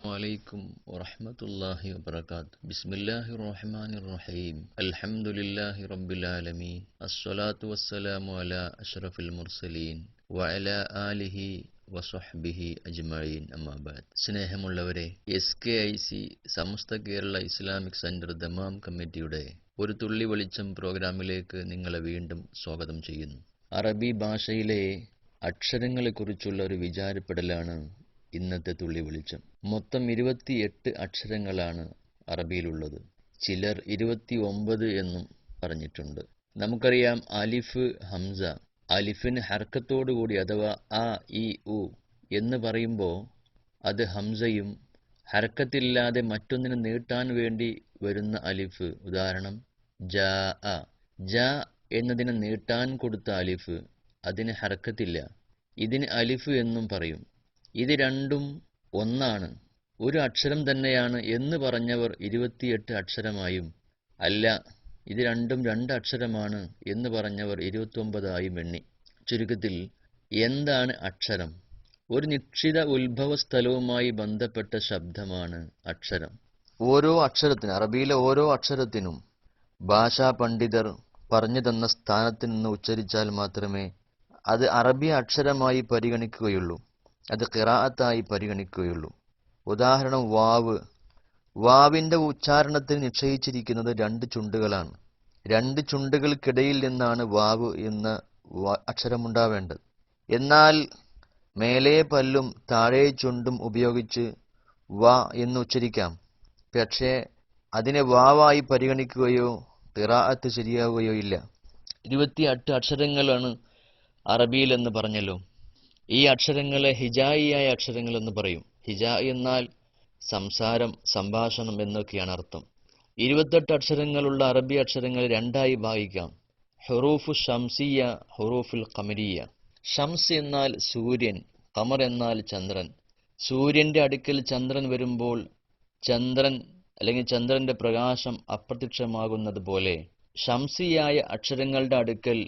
عليكم ورحمة الله وبركاته. بسم الله الرحمن الرحيم. الحمد لله رب العالمين. الصلاة والسلام على أشرف المرسلين وعلى آله വസ്വഹ്ബിഹി അജ്മഈൻ. അമ്മാ ബഅദ്. സ്നേഹമുള്ളവരെ, SKIC Samastha Kerala Islamic centre Dammam കമ്മിറ്റിയുടെ ഒരു തുള്ളി വെളിച്ചം പ്രോഗ്രാമിലേക്ക് നിങ്ങളെ വീണ്ടും സ്വാഗതം ചെയ്യുന്നു. അറബി ഭാഷയിലെ അക്ഷരങ്ങളെക്കുറിച്ചുള്ള ഒരു വിചാരപ്പെടലാണ് ഇന്നത്തെ തുള്ളി വെളിച്ചം. മൊത്തം 28 അക്ഷരങ്ങളാണ് അറബിയിലുള്ളത്. ചിലർ 29 എന്നും പറഞ്ഞിട്ടുണ്ട്. നമുക്കറിയാം, അലിഫ്, ഹംസ. അലിഫിന് ഹർക്കത്തോടുകൂടി അഥവാ അ ഇ ഉ എന്ന് പറയുമ്പോൾ അത് ഹംസയും, ഹർക്കത്തില്ലാതെ മറ്റൊന്നിനെ നീട്ടാൻ വേണ്ടി വരുന്ന അലിഫ്, ഉദാഹരണം ജാ അ. ജ എന്നതിനെ നീട്ടാൻ കൊടുത്ത അലിഫ്, അതിന് ഹർക്കത്തില്ല, ഇതിന് അലിഫ് എന്നും പറയും. ഇത് രണ്ടും ഒന്നാണ്, ഒരു അക്ഷരം തന്നെയാണ് എന്ന് പറഞ്ഞവർ 28 അക്ഷരമായും, അല്ല ഇത് രണ്ടും 2 അക്ഷരമാണ് എന്ന് പറഞ്ഞവർ 29ആയും എണ്ണി. ചുരുക്കത്തിൽ, എന്താണ് അക്ഷരം? ഒരു നിശ്ചിത ഉത്ഭവ സ്ഥലവുമായി ബന്ധപ്പെട്ട ശബ്ദമാണ് അക്ഷരം. ഓരോ അക്ഷരത്തിനും, അറബിയിലെ ഓരോ അക്ഷരത്തിനും ഭാഷാ പണ്ഡിതർ പറഞ്ഞു തന്ന സ്ഥാനത്ത് നിന്ന് ഉച്ചരിച്ചാൽ മാത്രമേ അത് അറബി അക്ഷരമായി പരിഗണിക്കുകയുള്ളൂ, അത് ഖിറാഅത്തായി പരിഗണിക്കുകയുള്ളൂ. ഉദാഹരണം വാവ്. വാവിന്റെ ഉച്ചാരണത്തിന് നിശ്ചയിച്ചിരിക്കുന്നത് 2 ചുണ്ടുകളാണ്. 2 ചുണ്ടുകൾക്കിടയിൽ നിന്നാണ് വാവ് എന്ന അക്ഷരമുണ്ടാവേണ്ടത്. എന്നാൽ മേലേ പല്ലും താഴെ ചുണ്ടും ഉപയോഗിച്ച് വ എന്ന് ഉച്ചരിക്കാം. പക്ഷേ അതിനെ വാവായി പരിഗണിക്കുകയോ ഖിറാഅത്ത് ശരിയാവുകയോ ഇല്ല. 28 അക്ഷരങ്ങളാണ് അറബിയിൽ എന്ന് പറഞ്ഞല്ലോ. ഈ അക്ഷരങ്ങളെ ഹിജായിയായ അക്ഷരങ്ങൾ എന്ന് പറയും. ഹിജായി എന്നാൽ സംസാരം, സംഭാഷണം എന്നൊക്കെയാണ് അർത്ഥം. 28 അക്ഷരങ്ങളുള്ള അറബി അക്ഷരങ്ങൾ 2ആയി ഭാഗിക്കാം. ഹുറൂഫു ഷംസിയ, ഹുറൂഫുൽ ഖമരിയ. ഷംസ് എന്നാൽ സൂര്യൻ, ഖമർ എന്നാൽ ചന്ദ്രൻ. സൂര്യന്റെ അടുക്കൽ ചന്ദ്രൻ വരുമ്പോൾ ചന്ദ്രൻ അല്ലെങ്കിൽ ചന്ദ്രന്റെ പ്രകാശം അപ്രത്യക്ഷമാകുന്നത് പോലെ ഷംസിയായ അക്ഷരങ്ങളുടെ അടുക്കൽ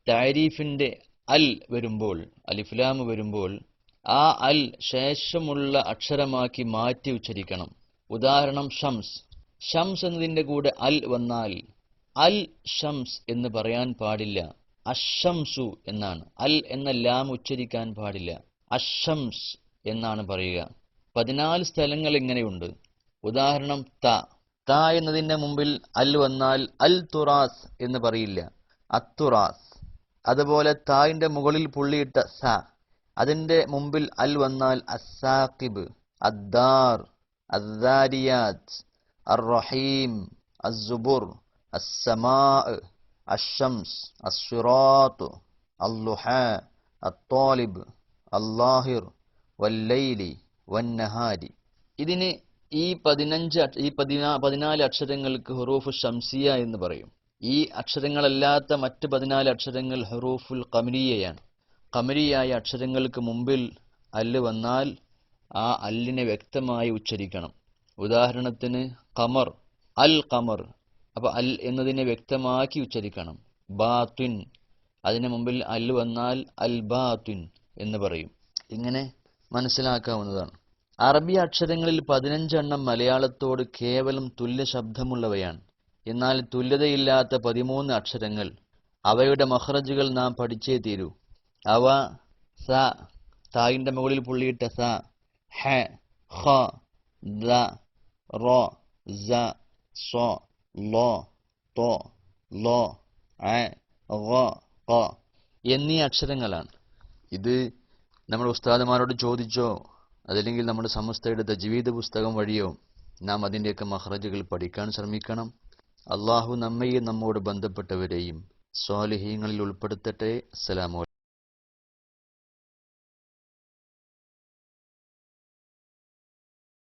താരീഫിന്റെ അൽ വരുമ്പോൾ, അലിഫ്ലാം വരുമ്പോൾ ആ അൽ ശേഷമുള്ള അക്ഷരമാക്കി മാറ്റി ഉച്ചരിക്കണം. ഉദാഹരണം ഷംസ്. ഷംസ് എന്നതിന്റെ കൂടെ അൽ വന്നാൽ അൽ ഷംസ് എന്ന് പറയാൻ പാടില്ല, അഷംസു എന്നാണ്. അൽ എന്ന ലാം ഉച്ചരിക്കാൻ പാടില്ല, അഷംസ് എന്നാണ് പറയുക. 14 സ്ഥലങ്ങൾ ഇങ്ങനെയുണ്ട്. ഉദാഹരണം ത. ത എന്നതിന്റെ മുമ്പിൽ അൽ വന്നാൽ അൽ തുറാസ് എന്ന് പറയില്ല, അത്തുറാസ്. അതുപോലെ തായിന്റെ മുകളിൽ പുള്ളിയിട്ട സ, അതിന്റെ മുമ്പിൽ അൽ വന്നാൽ അസാഖിബ്, അദ്ദാർ, അദ്ദാരിയാത്ത്, അർറഹീം, അസ്സുബുർ, അസ്സമാ, അഷംസ്, അസ്സിറാത്ത്, അല്ലുഹാ, അത്താലിബ്, അല്ലാഹിർ, വല്ലൈലി, വന്നഹാരി. ഇതിന് ഈ 14 അക്ഷരങ്ങൾക്ക് ഹുറൂഫു ഷംസിയ എന്ന് പറയും. ഈ അക്ഷരങ്ങളല്ലാത്ത മറ്റ് 14 അക്ഷരങ്ങൾ ഹുറൂഫുൽ ഖമരിയയാണ്. ഖമരിയായ അക്ഷരങ്ങൾക്ക് മുമ്പിൽ അല്ല് വന്നാൽ ആ അല്ലിനെ വ്യക്തമായി ഉച്ചരിക്കണം. ഉദാഹരണത്തിന് ഖമർ, അൽ ഖമർ. അപ്പൊ അൽ എന്നതിനെ വ്യക്തമാക്കി ഉച്ചരിക്കണം. ബാത്തിൻ, അതിന് മുമ്പിൽ അല്ല് വന്നാൽ അൽ ബാത്തിൻ എന്ന് പറയും. ഇങ്ങനെ മനസ്സിലാക്കാവുന്നതാണ്. അറബി അക്ഷരങ്ങളിൽ 15 എണ്ണം മലയാളത്തോട് കേവലം തുല്യ ശബ്ദമുള്ളവയാണ്. എന്നാൽ തുല്യതയില്ലാത്ത 13 അക്ഷരങ്ങൾ, അവയുടെ മഖ്റജുകൾ നാം പഠിച്ചേ തീരൂ. അവ സ, തായിന്റെ മുകളിൽ പുള്ളിയിട്ട സ, ഹ, ഖ, ദ, റ, സ, സ, ല, ത, ല, അ, ഗ, ഖ എന്നീ അക്ഷരങ്ങളാണ്. ഇത് നമ്മൾ ഉസ്താദുമാരോട് ചോദിച്ചോ അതല്ലെങ്കിൽ നമ്മുടെ സമസ്തയുടെ തജ്വീദ് പുസ്തകം വഴിയോ നാം അതിൻ്റെയൊക്കെ മഖ്റജുകൾ പഠിക്കാൻ ശ്രമിക്കണം. അള്ളാഹു നമ്മെയും നമ്മോട് ബന്ധപ്പെട്ടവരെയും സ്വാലിഹീങ്ങളിൽ ഉൾപ്പെടുത്തട്ടെ. അസ്സലാമു അലൈക്കും.